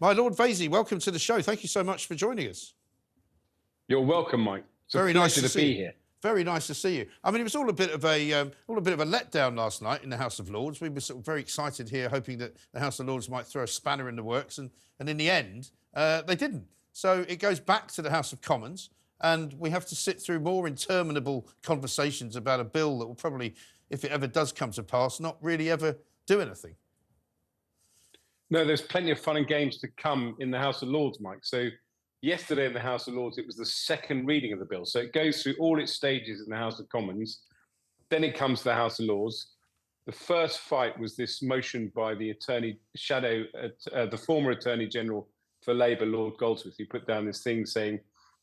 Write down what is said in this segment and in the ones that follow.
My Lord Vaizey, welcome to the show. Thank you so much for joining us. You're welcome, Mike. It's Very a pleasure nice to be here. Very nice to see you. I mean, it was all a bit of a letdown last night in the House of Lords. We were sort of very excited here, hoping that the House of Lords might throw a spanner in the works, and in the end, they didn't. So it goes back to the House of Commons, and we have to sit through more interminable conversations about a bill that will probably, if it ever does come to pass, not really ever do anything. No, there's plenty of fun and games to come in the House of Lords, Mike. So yesterday in the House of Lords, it was the second reading of the bill. So it goes through all its stages in the House of Commons. Then it comes to the House of Lords. The first fight was this motion by the the former Attorney General for Labour, Lord Goldsmith, who put down this thing saying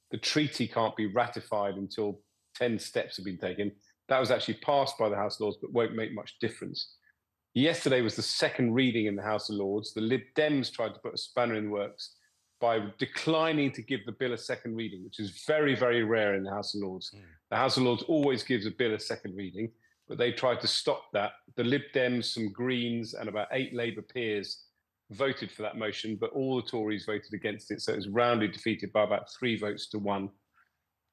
the treaty can't be ratified until 10 steps have been taken. That was actually passed by the House of Lords, but won't make much difference. Yesterday was the second reading in the House of Lords. The Lib Dems tried to put a spanner in the works by declining to give the bill a second reading, which is very, very rare in the House of Lords. The House of Lords always gives a bill a second reading, but they tried to stop that. The Lib Dems, some Greens, and about 8 Labour peers voted for that motion, but all the Tories voted against it, so it was roundly defeated by about 3 votes to 1.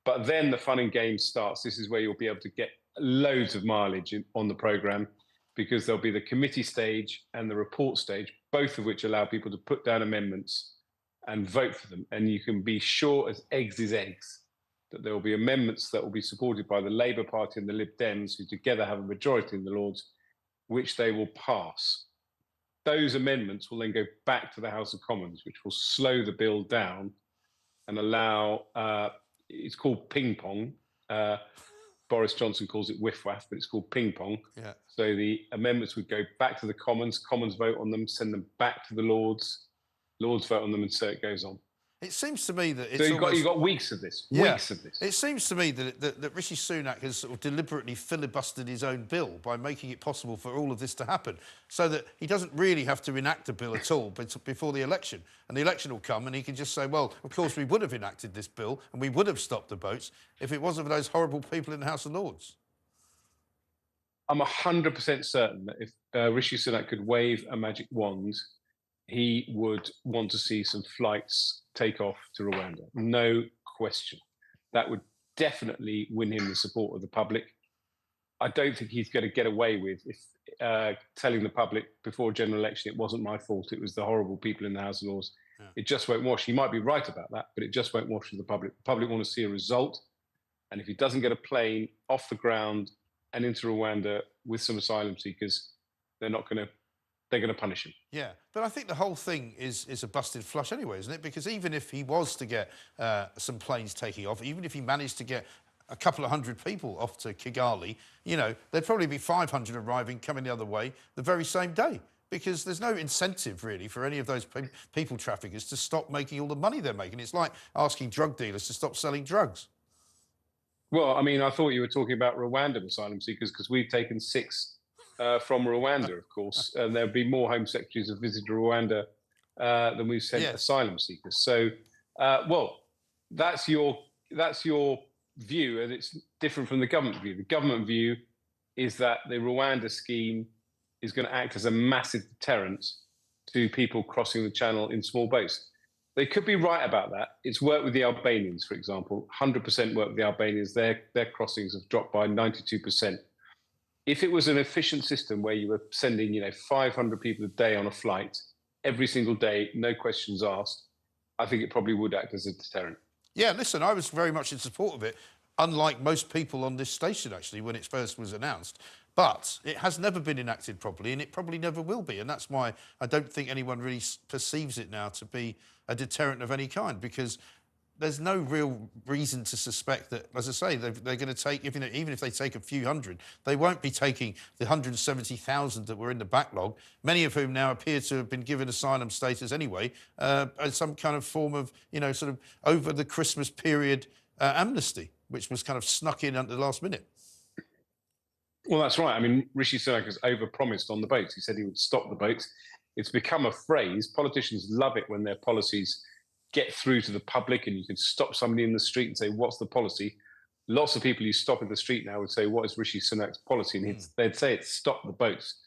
But then the fun and games starts. This is where you'll be able to get loads of mileage on the programme, because there'll be the committee stage and the report stage, both of which allow people to put down amendments and vote for them. And you can be sure as eggs is eggs that there will be amendments that will be supported by the Labour Party and the Lib Dems, who together have a majority in the Lords, which they will pass. Those amendments will then go back to the House of Commons, which will slow the bill down and allow, it's called ping pong. Boris Johnson calls it whiff-waff, but it's called ping-pong. Yeah. So the amendments would go back to the Commons vote on them, send them back to the Lords vote on them, and so it goes on. It seems to me that it's so you've got weeks of this, weeks of this. It seems to me that Rishi Sunak has sort of deliberately filibustered his own bill by making it possible for all of this to happen, so that he doesn't really have to enact a bill at all before the election. And the election will come and he can just say, well, of course we would have enacted this bill and we would have stopped the votes if it wasn't for those horrible people in the House of Lords. I'm 100% certain that if Rishi Sunak could wave a magic wand, he would want to see some flights take off to Rwanda. No question. That would definitely win him the support of the public. I don't think he's going to get away with telling the public before a general election, it wasn't my fault, it was the horrible people in the House of Lords. Yeah. It just won't wash. He might be right about that, but it just won't wash with the public. The public want to see a result. And if he doesn't get a plane off the ground and into Rwanda with some asylum seekers, they're going to punish him. Yeah, but I think the whole thing is a busted flush anyway, isn't it? Because even if he was to get some planes taking off, even if he managed to get a couple of hundred people off to Kigali, you know, there'd probably be 500 arriving coming the other way the very same day, because there's no incentive really for any of those people traffickers to stop making all the money they're making. It's like asking drug dealers to stop selling drugs. Well, I mean, I thought you were talking about Rwandan asylum seekers, because we've taken 6 from Rwanda, of course, and there'll be more Home Secretaries have visited Rwanda than we've sent asylum seekers. So, well, that's your view, and it's different from the government view. The government view is that the Rwanda scheme is going to act as a massive deterrent to people crossing the channel in small boats. They could be right about that. It's worked with the Albanians, for example. 100% work with the Albanians. Their crossings have dropped by 92%. If it was an efficient system where you were sending, 500 people a day on a flight every single day, no questions asked, I think it probably would act as a deterrent. Yeah, listen, I was very much in support of it, unlike most people on this station, actually, when it first was announced. But it has never been enacted properly, and it probably never will be. And that's why I don't think anyone really perceives it now to be a deterrent of any kind, because there's no real reason to suspect that, as I say, they're going to take, even if they take a few hundred, they won't be taking the 170,000 that were in the backlog, many of whom now appear to have been given asylum status anyway, as some kind of form of, sort of over the Christmas period amnesty, which was kind of snuck in at the last minute. Well, that's right. I mean, Rishi Sunak has overpromised on the boats. He said he would stop the boats. It's become a phrase. Politicians love it when their policies get through to the public and you can stop somebody in the street and say, what's the policy? Lots of people you stop in the street now would say, what is Rishi Sunak's policy? And they'd say it's stop the boats,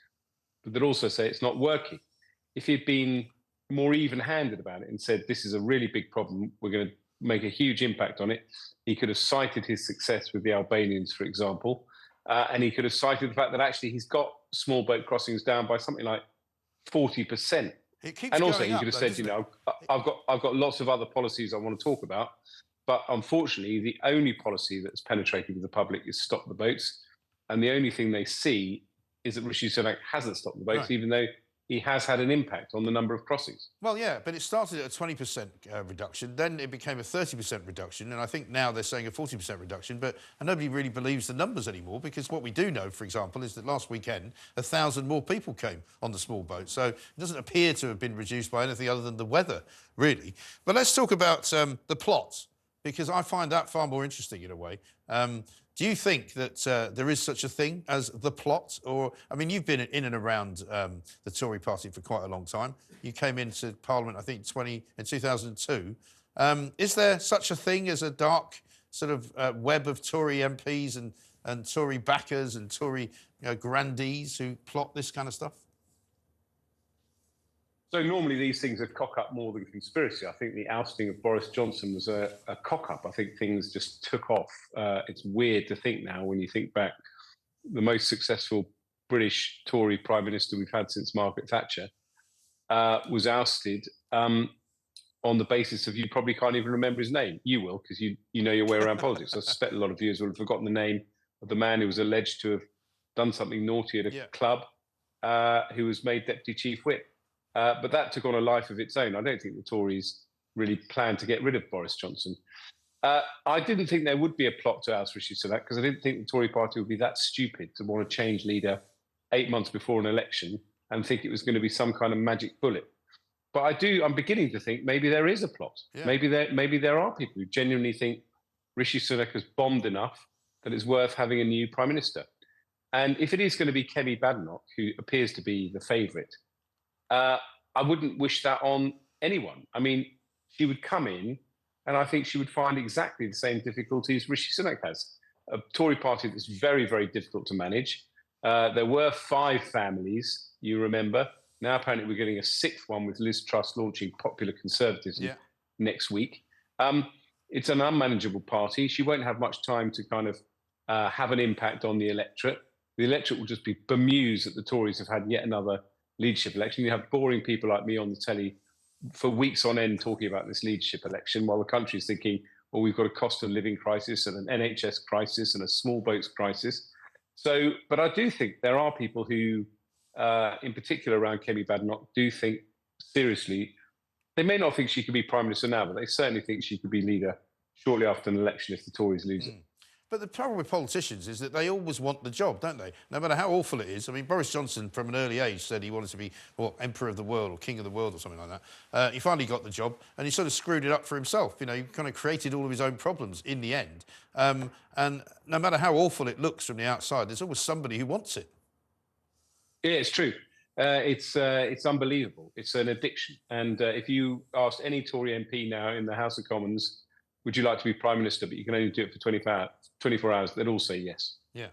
but they'd also say it's not working. If he'd been more even-handed about it and said, this is a really big problem. We're going to make a huge impact on it. He could have cited his success with the Albanians, for example, and he could have cited the fact that actually he's got small boat crossings down by something like 40%. It keeps And also going he up, could have though, said, doesn't you it? know, I've got lots of other policies I want to talk about, but unfortunately the only policy that's penetrated with the public is stop the boats, and the only thing they see is that Rishi Sunak hasn't stopped the boats, Right. even though he has had an impact on the number of crossings. Well, yeah, but it started at a 20% reduction, then it became a 30% reduction, and I think now they're saying a 40% reduction, but nobody really believes the numbers anymore, because what we do know, for example, is that last weekend, 1,000 more people came on the small boat, so it doesn't appear to have been reduced by anything other than the weather, really. But let's talk about the plot, because I find that far more interesting in a way. Do you think that there is such a thing as the plot? Or, I mean, you've been in and around the Tory party for quite a long time. You came into Parliament, I think, in 2002. Is there such a thing as a dark sort of web of Tory MPs and Tory backers and Tory grandees who plot this kind of stuff? So normally these things are cock-up more than conspiracy. I think the ousting of Boris Johnson was a cock-up. I think things just took off. It's weird to think now, when you think back, the most successful British Tory Prime Minister we've had since Margaret Thatcher was ousted on the basis of, you probably can't even remember his name. You will, because you know your way around politics. I suspect a lot of viewers will have forgotten the name of the man who was alleged to have done something naughty at a club, who was made Deputy Chief Whip. But that took on a life of its own. I don't think the Tories really planned to get rid of Boris Johnson. I didn't think there would be a plot to oust Rishi Sunak, because I didn't think the Tory party would be that stupid to want to change leader 8 months before an election and think it was going to be some kind of magic bullet. But I'm beginning to think maybe there is a plot. Yeah. Maybe there are people who genuinely think Rishi Sunak has bombed enough that it's worth having a new Prime Minister. And if it is going to be Kemi Badenoch, who appears to be the favourite, I wouldn't wish that on anyone. I mean, she would come in, and I think she would find exactly the same difficulties Rishi Sunak has. A Tory party that's very, very difficult to manage. There were 5 families, you remember. Now apparently we're getting a 6th one, with Liz Truss launching Popular Conservatism next week. It's an unmanageable party. She won't have much time to kind of have an impact on the electorate. The electorate will just be bemused that the Tories have had yet another leadership election. You have boring people like me on the telly for weeks on end talking about this leadership election, while the country is thinking, well, we've got a cost of living crisis and an NHS crisis and a small boats crisis. So, but I do think there are people who, in particular around Kemi Badenoch, do think seriously. They may not think she could be Prime Minister now, but they certainly think she could be leader shortly after an election if the Tories lose it. But the problem with politicians is that they always want the job, don't they? No matter how awful it is. I mean, Boris Johnson, from an early age, said he wanted to be, Emperor of the World or King of the World or something like that. He finally got the job, and he sort of screwed it up for himself. You know, he kind of created all of his own problems in the end. And no matter how awful it looks from the outside, there's always somebody who wants it. Yeah, it's true. It's unbelievable. It's an addiction. And if you asked any Tory MP now in the House of Commons, would you like to be Prime Minister, but you can only do it for 24 hours, they'd all say yes. Yeah.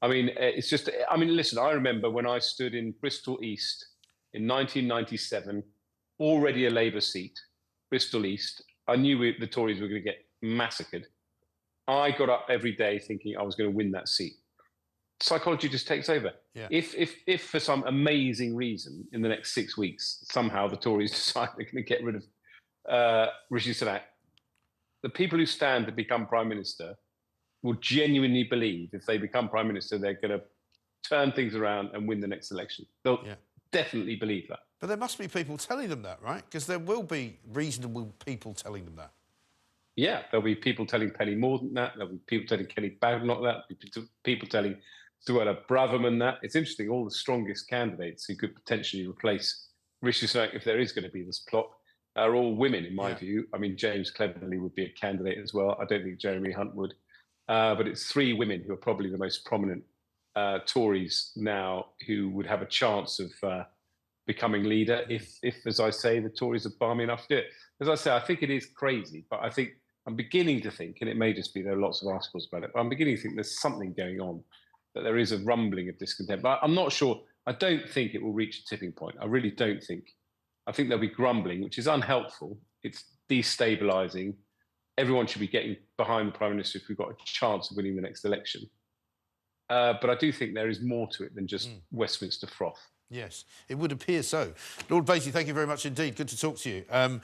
I mean, it's just, I mean, listen, I remember when I stood in Bristol East in 1997, already a Labour seat, Bristol East. I knew the Tories were going to get massacred. I got up every day thinking I was going to win that seat. Psychology just takes over. Yeah. If for some amazing reason in the next 6 weeks, somehow the Tories decide they're going to get rid of Rishi Sunak, the people who stand to become Prime Minister will genuinely believe if they become Prime Minister, they're going to turn things around and win the next election. They'll definitely believe that. But there must be people telling them that, right? Because there will be reasonable people telling them that. Yeah, there'll be people telling Penny Mordaunt that. There'll be people telling Kenny Badenoch that. There'll be people telling Suella Braverman that. It's interesting, all the strongest candidates who could potentially replace Rishi Sunak if there is going to be this plot are all women, in my view. I mean, James Cleverly would be a candidate as well. I don't think Jeremy Hunt would. But it's 3 women who are probably the most prominent Tories now who would have a chance of becoming leader if, as I say, the Tories are balmy enough to do it. As I say, I think it is crazy, but I'm beginning to think, and it may just be there are lots of articles about it, but I'm beginning to think there's something going on, that there is a rumbling of discontent. But I'm not sure. I don't think it will reach a tipping point. I really don't think. I think there'll be grumbling, which is unhelpful. It's destabilising. Everyone should be getting behind the Prime Minister if we've got a chance of winning the next election. But I do think there is more to it than just Westminster froth. Yes, it would appear so. Lord Vaizey, thank you very much indeed. Good to talk to you.